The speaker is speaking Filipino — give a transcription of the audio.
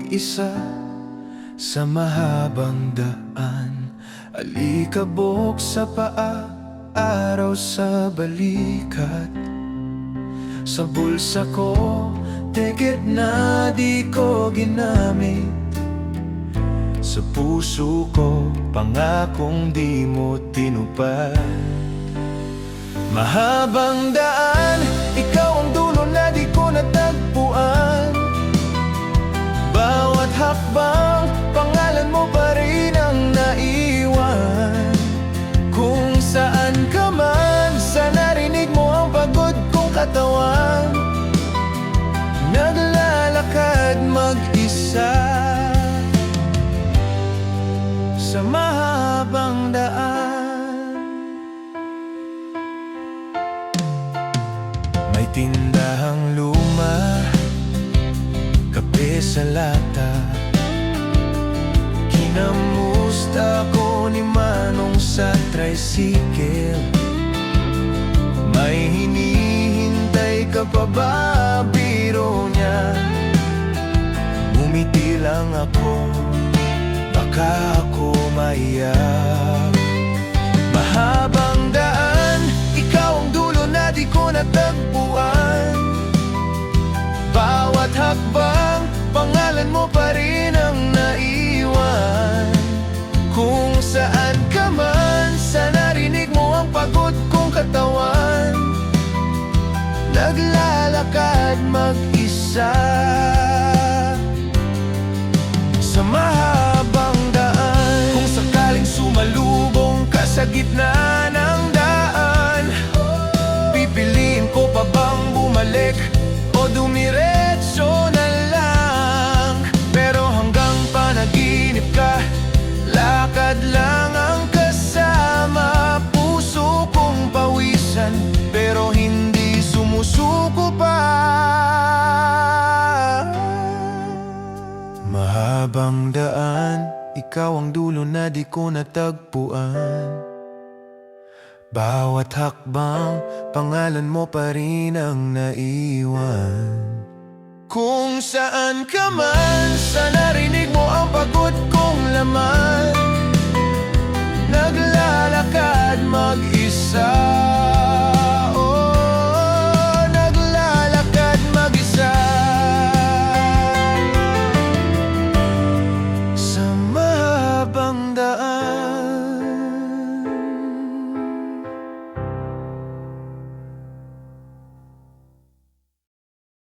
mag-isa sa mahabang daan. Alikabok sa paa, araw sa balikat. Sa bulsa ko, ticket na di ko ginamit. Sa puso ko, pangakong di mo tinupad. Mahabang daan, ikaw ang dulo na di ko natagpuan. Bawat hakbang, pangalan mo pa rin ang naiwan. Kung saan ka man, sa narinig mo ang pagod kong katawan. Naglalakad mag-isa sa mahabang daan. May tindahang luma, kape sa lata. Kinamusta ko ni Manong sa tricycle. May hinihintay ka pa ba, biro niya? Ngumiti lang ako, baka ako maiyak. Mahabang daan, ikaw ang dulo na di ko natagpuan. Bawat hakbang, pangalan mo pa rin ang naiwan. Kung saan ka man, sa narinig mo ang pagod kong katawan. Naglalakad mag-isa sa mahabang daan. Kung sakaling sumalubong ka sa gitna ng daan, pipiliin ko pa bang bumalik o dumiretso na lang? Pero hanggang panaginip ka, lakad lang ang kasama. Puso kong pawisan, pero hindi sumusuko pa. Mahabang daan, ikaw ang dulo na di ko natagpuan. Bawat hakbang, pangalan mo pa rin ang naiwan. Kung saan ka man,